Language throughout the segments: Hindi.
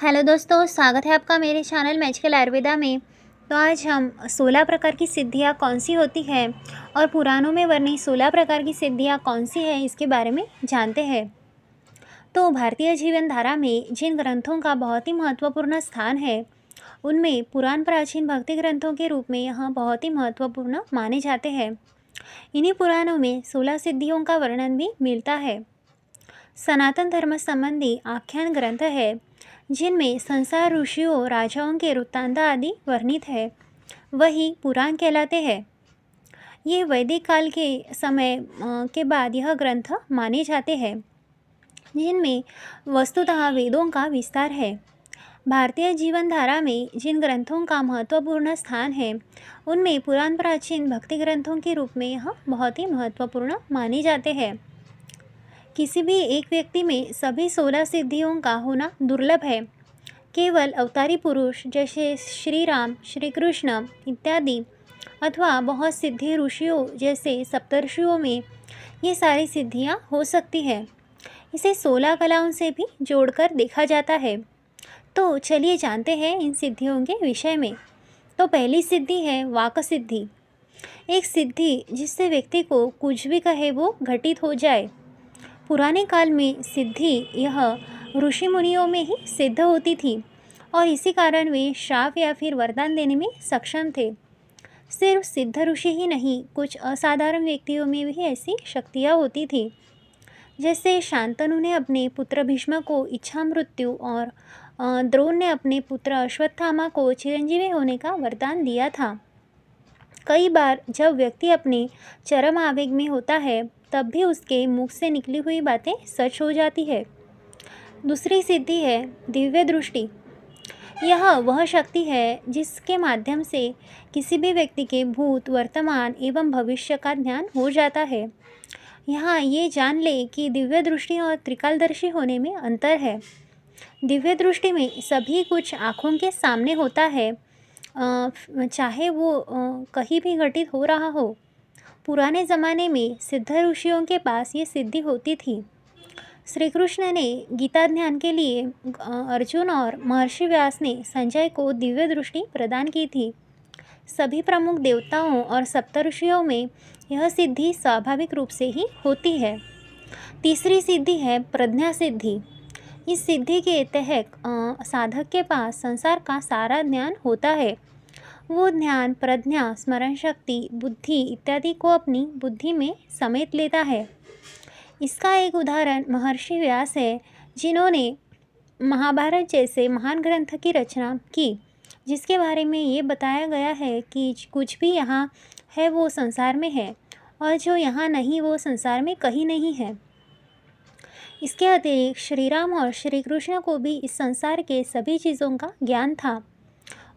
हेलो दोस्तों, स्वागत है आपका मेरे चैनल मैजिकल आयुर्वेदा में। तो आज हम 16 प्रकार की सिद्धियाँ कौन सी होती हैं और पुराणों में वर्णित 16 प्रकार की सिद्धियाँ कौन सी हैं इसके बारे में जानते हैं। तो भारतीय जीवन धारा में जिन ग्रंथों का बहुत ही महत्वपूर्ण स्थान है, उनमें पुराण प्राचीन भक्ति ग्रंथों के रूप में यह बहुत ही महत्वपूर्ण माने जाते हैं। इन्हीं पुराणों में 16 सिद्धियों का वर्णन भी मिलता है। सनातन धर्म संबंधी आख्यान ग्रंथ है, जिनमें संसार ऋषियों राजाओं के वृत्तांत आदि वर्णित है, वही पुराण कहलाते हैं। ये वैदिक काल के समय के बाद यह ग्रंथ माने जाते हैं, जिनमें वस्तुतः वेदों का विस्तार है। भारतीय जीवन धारा में जिन ग्रंथों का महत्वपूर्ण स्थान है, उनमें पुराण प्राचीन भक्ति ग्रंथों के रूप में यह बहुत ही महत्वपूर्ण माने जाते हैं। किसी भी एक व्यक्ति में सभी 16 सिद्धियों का होना दुर्लभ है। केवल अवतारी पुरुष जैसे श्री राम, श्री कृष्ण इत्यादि अथवा बहुत सिद्धि ऋषियों जैसे सप्तर्षियों में ये सारी सिद्धियां हो सकती है। इसे 16 कलाओं से भी जोड़कर देखा जाता है। तो चलिए जानते हैं इन सिद्धियों के विषय में। तो पहली सिद्धि है वाक सिद्धि। एक सिद्धि जिससे व्यक्ति को कुछ भी कहे वो घटित हो जाए। पुराने काल में सिद्धि यह ऋषि मुनियों में ही सिद्ध होती थी और इसी कारण वे श्राप या फिर वरदान देने में सक्षम थे। सिर्फ सिद्ध ऋषि ही नहीं, कुछ असाधारण व्यक्तियों में भी ऐसी शक्तियाँ होती थी। जैसे शांतनु ने अपने पुत्र भीष्म को इच्छा मृत्यु और द्रोण ने अपने पुत्र अश्वत्थामा को चिरंजीवी होने का वरदान दिया था। कई बार जब व्यक्ति अपने चरम आवेग में होता है, तब भी उसके मुख से निकली हुई बातें सच हो जाती है। दूसरी सिद्धि है दिव्य दृष्टि। यह वह शक्ति है जिसके माध्यम से किसी भी व्यक्ति के भूत, वर्तमान एवं भविष्य का ज्ञान हो जाता है। यहाँ ये जान ले कि दिव्य दृष्टि और त्रिकालदर्शी होने में अंतर है। दिव्य दृष्टि में सभी कुछ आँखों के सामने होता है, चाहे वो कहीं भी घटित हो रहा हो। पुराने ज़माने में सिद्ध ऋषियों के पास ये सिद्धि होती थी। श्री कृष्ण ने गीता ज्ञान के लिए अर्जुन और महर्षि व्यास ने संजय को दिव्य दृष्टि प्रदान की थी। सभी प्रमुख देवताओं और सप्तऋषियों में यह सिद्धि स्वाभाविक रूप से ही होती है। तीसरी सिद्धि है प्रज्ञा सिद्धि। इस सिद्धि के तहत साधक के पास संसार का सारा ज्ञान होता है। वो ज्ञान, प्रज्ञा, स्मरण शक्ति, बुद्धि इत्यादि को अपनी बुद्धि में समेट लेता है। इसका एक उदाहरण महर्षि व्यास है, जिन्होंने महाभारत जैसे महान ग्रंथ की रचना की, जिसके बारे में ये बताया गया है कि कुछ भी यहाँ है वो संसार में है और जो यहाँ नहीं वो संसार में कहीं नहीं है। इसके अतिरिक्त श्री राम और श्री कृष्ण को भी इस संसार के सभी चीज़ों का ज्ञान था।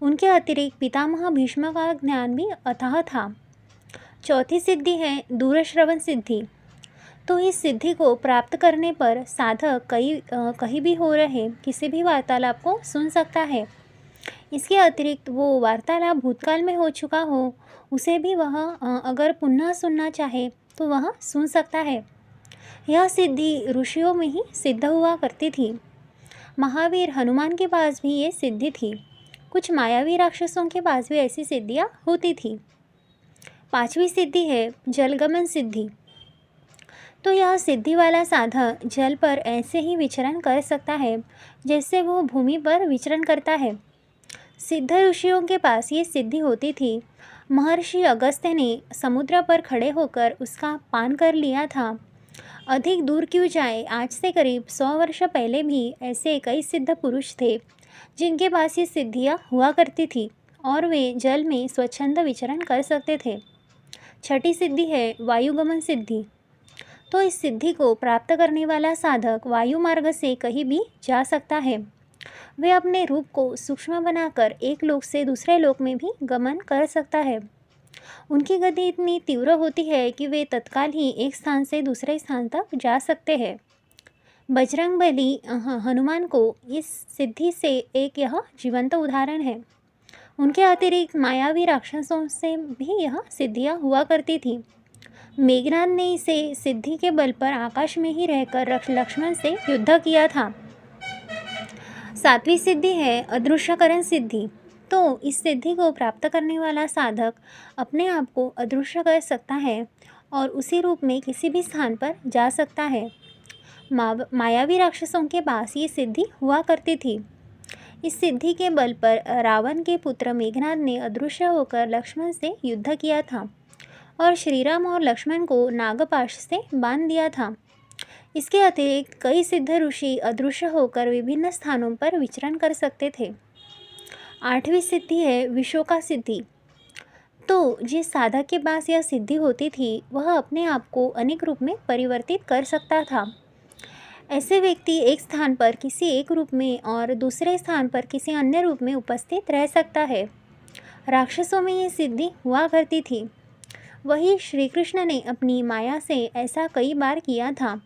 उनके अतिरिक्त पितामह भीष्म का ज्ञान भी अथाह था। चौथी सिद्धि है दूरश्रवण सिद्धि। तो इस सिद्धि को प्राप्त करने पर साधक कहीं भी हो रहे किसी भी वार्तालाप को सुन सकता है। इसके अतिरिक्त वो वार्तालाप भूतकाल में हो चुका हो, उसे भी वह अगर पुनः सुनना चाहे तो वह सुन सकता है। यह सिद्धि ऋषियों में ही सिद्ध हुआ करती थी। महावीर हनुमान के पास भी ये सिद्धि थी। कुछ मायावी राक्षसों के पास भी ऐसी सिद्धियाँ होती थी। पांचवी सिद्धि है जलगमन सिद्धि। तो यह सिद्धि वाला साधक जल पर ऐसे ही विचरण कर सकता है जैसे वो भूमि पर विचरण करता है। सिद्ध ऋषियों के पास ये सिद्धि होती थी। महर्षि अगस्त्य ने समुद्र पर खड़े होकर उसका पान कर लिया था। अधिक दूर क्यों जाए, आज से करीब 100 वर्ष पहले भी ऐसे कई सिद्ध पुरुष थे जिनके पास ये सिद्धियाँ हुआ करती थी और वे जल में स्वच्छंद विचरण कर सकते थे। छठी सिद्धि है वायुगमन सिद्धि। तो इस सिद्धि को प्राप्त करने वाला साधक वायु मार्ग से कहीं भी जा सकता है। वे अपने रूप को सूक्ष्म बनाकर एक लोक से दूसरे लोक में भी गमन कर सकता है। उनकी गति इतनी तीव्र होती है कि वे तत्काल ही एक स्थान से दूसरे स्थान तक जा सकते हैं। बजरंगबली हनुमान को इस सिद्धि से एक यह जीवंत उदाहरण है। उनके अतिरिक्त मायावी राक्षसों से भी यह सिद्धियाँ हुआ करती थी। मेघनाद ने इसे सिद्धि के बल पर आकाश में ही रहकर लक्ष्मण से युद्ध किया था। सातवीं सिद्धि है अदृश्यकरण सिद्धि। तो इस सिद्धि को प्राप्त करने वाला साधक अपने आप को अदृश्य कर सकता है और उसी रूप में किसी भी स्थान पर जा सकता है। मायावी राक्षसों के पास ये सिद्धि हुआ करती थी। इस सिद्धि के बल पर रावण के पुत्र मेघनाद ने अदृश्य होकर लक्ष्मण से युद्ध किया था और श्री राम और लक्ष्मण को नागपाश से बांध दिया था। इसके अतिरिक्त कई सिद्ध ऋषि अदृश्य होकर विभिन्न स्थानों पर विचरण कर सकते थे। आठवीं सिद्धि है विशोका सिद्धि। तो जिस साधक के पास यह सिद्धि होती थी वह अपने आप को अनेक रूप में परिवर्तित कर सकता था। ऐसे व्यक्ति एक स्थान पर किसी एक रूप में और दूसरे स्थान पर किसी अन्य रूप में उपस्थित रह सकता है। राक्षसों में ये सिद्धि हुआ करती थी। वही श्री कृष्ण ने अपनी माया से ऐसा कई बार किया था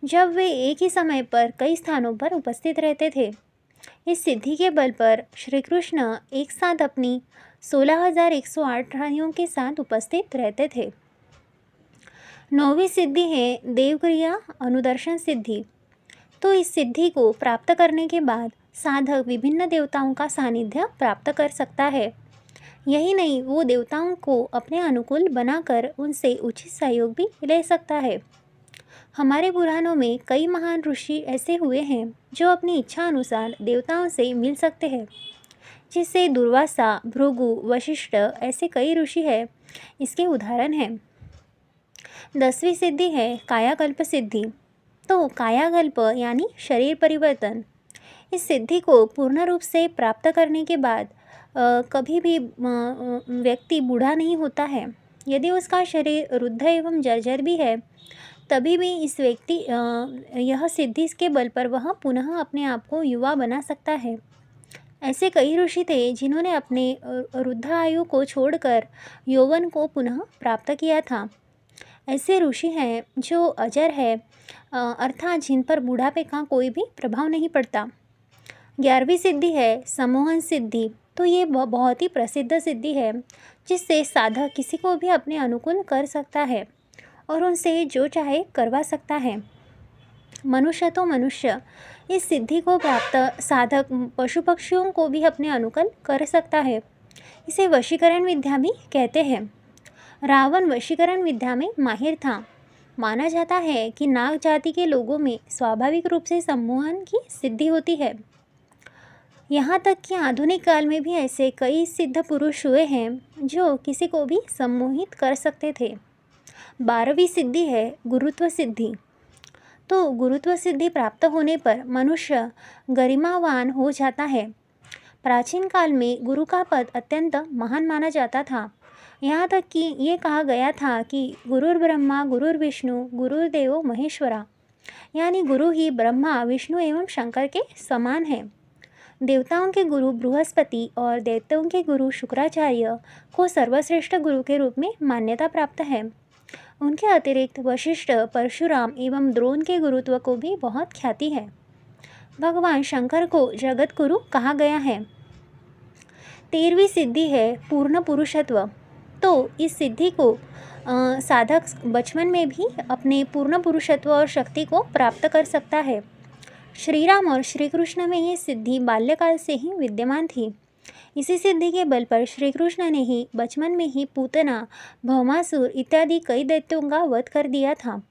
जब वे एक ही समय पर कई स्थानों पर उपस्थित रहते थे। इस सिद्धि के बल पर श्री कृष्ण एक साथ अपनी 16,108 रानियों के साथ उपस्थित रहते थे। नौवीं सिद्धि है देवक्रिया अनुदर्शन सिद्धि। तो इस सिद्धि को प्राप्त करने के बाद साधक विभिन्न देवताओं का सानिध्य प्राप्त कर सकता है। यही नहीं, वो देवताओं को अपने अनुकूल बनाकर उनसे उचित सहयोग भी ले सकता है। हमारे पुराणों में कई महान ऋषि ऐसे हुए हैं जो अपनी इच्छा अनुसार देवताओं से मिल सकते हैं, जिससे दुर्वासा, भृगु, वशिष्ठ ऐसे कई ऋषि हैं। इसके उदाहरण हैं। 10वीं सिद्धि है कायाकल्प सिद्धि। तो कायाकल्प यानी शरीर परिवर्तन। इस सिद्धि को पूर्ण रूप से प्राप्त करने के बाद कभी भी व्यक्ति बूढ़ा नहीं होता है। यदि उसका शरीर रुद्ध एवं जर्जर भी है तभी भी इस व्यक्ति यह सिद्धि के बल पर वह पुनः अपने आप को युवा बना सकता है। ऐसे कई ऋषि थे जिन्होंने अपने रुद्ध आयु को छोड़कर यौवन को पुनः प्राप्त किया था। ऐसे ऋषि हैं जो अजर है, अर्थात जिन पर बुढ़ापे का कोई भी प्रभाव नहीं पड़ता। 11वीं सिद्धि है सम्मोहन सिद्धि। तो ये बहुत ही प्रसिद्ध सिद्धि है जिससे साधक किसी को भी अपने अनुकूल कर सकता है और उनसे जो चाहे करवा सकता है। मनुष्य तो मनुष्य, इस सिद्धि को प्राप्त साधक पशु पक्षियों को भी अपने अनुकूल कर सकता है। इसे वशीकरण विद्या भी कहते हैं। रावण वशीकरण विद्या में माहिर था। माना जाता है कि नाग जाति के लोगों में स्वाभाविक रूप से सम्मोहन की सिद्धि होती है। यहाँ तक कि आधुनिक काल में भी ऐसे कई सिद्ध पुरुष हुए हैं जो किसी को भी सम्मोहित कर सकते थे। 12वीं सिद्धि है गुरुत्व सिद्धि। तो गुरुत्व सिद्धि प्राप्त होने पर मनुष्य गरिमावान हो जाता है। प्राचीन काल में गुरु का पद अत्यंत महान माना जाता था। यहाँ तक कि ये कहा गया था कि गुरुर्ब्रह्मा गुरुर्विष्णु गुरुर्देवो महेश्वरा, यानी गुरु ही ब्रह्मा, विष्णु एवं शंकर के समान है। देवताओं के गुरु बृहस्पति और दैत्यों के गुरु शुक्राचार्य को सर्वश्रेष्ठ गुरु के रूप में मान्यता प्राप्त है। उनके अतिरिक्त वशिष्ठ, परशुराम एवं द्रोण के गुरुत्व को भी बहुत ख्याति है। भगवान शंकर को जगत गुरु कहा गया है। 13वीं सिद्धि है पूर्ण पुरुषत्व। तो इस सिद्धि को साधक बचपन में भी अपने पूर्ण पुरुषत्व और शक्ति को प्राप्त कर सकता है। श्री राम और श्री कृष्ण में ये सिद्धि बाल्यकाल से ही विद्यमान थी। इसी सिद्धि के बल पर श्री कृष्ण ने ही बचपन में ही पूतना, भौमासुर इत्यादि कई दैत्यों का वध कर दिया था।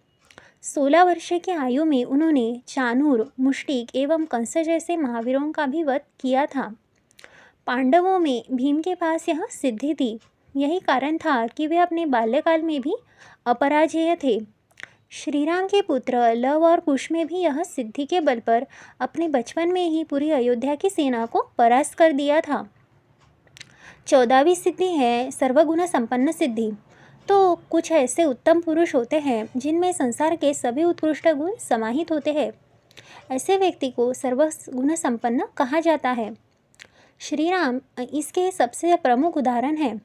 16 वर्ष की आयु में उन्होंने चाणूर, मुष्टिक एवं कंस जैसे महावीरों का भी वध किया था। पांडवों में भीम के पास यह सिद्धि थी। यही कारण था कि वे अपने बाल्यकाल में भी अपराजेय थे। श्री राम के पुत्र लव और कुश में भी यह सिद्धि के बल पर अपने बचपन में ही पूरी अयोध्या की सेना को परास्त कर दिया था। 14वीं सिद्धि है सर्वगुण संपन्न सिद्धि। तो कुछ ऐसे उत्तम पुरुष होते हैं जिनमें संसार के सभी उत्कृष्ट गुण समाहित होते हैं। ऐसे व्यक्ति को सर्वगुण संपन्न कहा जाता है। श्री राम इसके सबसे प्रमुख उदाहरण हैं।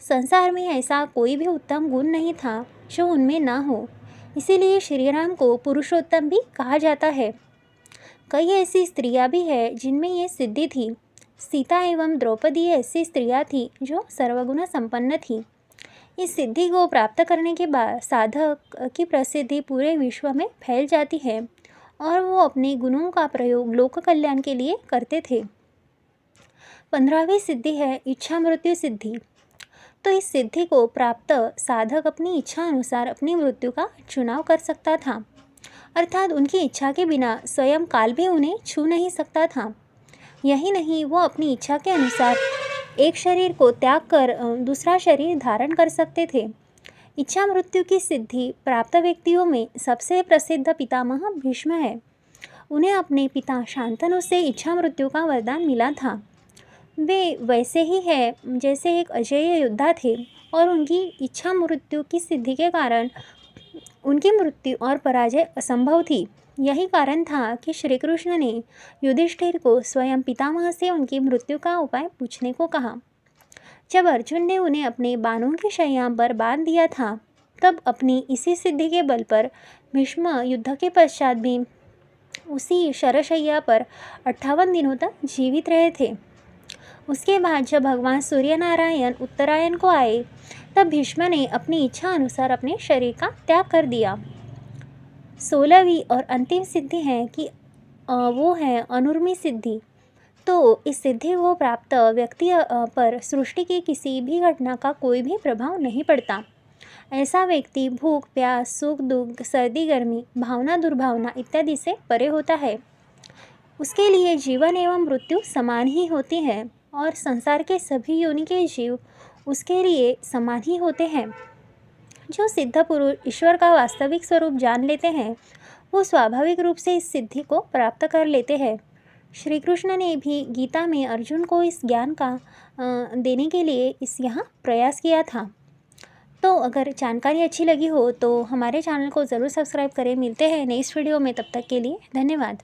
संसार में ऐसा कोई भी उत्तम गुण नहीं था जो उनमें ना हो, इसीलिए श्री राम को पुरुषोत्तम भी कहा जाता है। कई ऐसी स्त्रियां भी हैं जिनमें ये सिद्धि थी। सीता एवं द्रौपदी ऐसी स्त्रियां थीं जो सर्वगुण संपन्न थीं। इस सिद्धि को प्राप्त करने के बाद साधक की प्रसिद्धि पूरे विश्व में फैल जाती है और वो अपने गुणों का प्रयोग लोक कल्याण के लिए करते थे। 15वीं सिद्धि है इच्छा मृत्यु सिद्धि। तो इस सिद्धि को प्राप्त साधक अपनी इच्छा अनुसार अपनी मृत्यु का चुनाव कर सकता था, अर्थात उनकी इच्छा के बिना स्वयं काल भी उन्हें छू नहीं सकता था। यही नहीं, वो अपनी इच्छा के अनुसार एक शरीर को त्याग कर दूसरा शरीर धारण कर सकते थे। इच्छा मृत्यु की सिद्धि प्राप्त व्यक्तियों में सबसे प्रसिद्ध पितामह भीष्म है। उन्हें अपने पिता शांतनु से इच्छा मृत्यु का वरदान मिला था। वे वैसे ही है जैसे एक अजेय योद्धा थे और उनकी इच्छा मृत्यु की सिद्धि के कारण उनकी मृत्यु और पराजय असंभव थी। यही कारण था कि श्री कृष्ण ने युधिष्ठिर को स्वयं पितामह से उनकी मृत्यु का उपाय पूछने को कहा। जब अर्जुन ने उन्हें अपने बाणों की शैया पर बांध दिया था, तब अपनी इसी सिद्धि के बल पर भीष्म युद्ध के पश्चात भी उसी शरशैया पर 58 दिनों तक जीवित रहे थे। उसके बाद जब भगवान सूर्यनारायण उत्तरायण को आए, तब भीष्म ने अपनी इच्छा अनुसार अपने शरीर का त्याग कर दिया। 16वीं और अंतिम सिद्धि है कि वो है अनुर्मी सिद्धि। तो इस सिद्धि को प्राप्त व्यक्ति पर सृष्टि की किसी भी घटना का कोई भी प्रभाव नहीं पड़ता। ऐसा व्यक्ति भूख प्यास सुख दुख सर्दी गर्मी भावना दुर्भावना इत्यादि से परे होता है। उसके लिए जीवन एवं मृत्यु समान ही होती है और संसार के सभी योनि के जीव उसके लिए समान ही होते हैं। जो सिद्ध पुरुष ईश्वर का वास्तविक स्वरूप जान लेते हैं, वो स्वाभाविक रूप से इस सिद्धि को प्राप्त कर लेते हैं। श्री कृष्ण ने भी गीता में अर्जुन को इस ज्ञान का देने के लिए यहाँ प्रयास किया था। तो अगर जानकारी अच्छी लगी हो तो हमारे चैनल को ज़रूर सब्सक्राइब करें। मिलते हैं नेक्स्ट वीडियो में, तब तक के लिए धन्यवाद।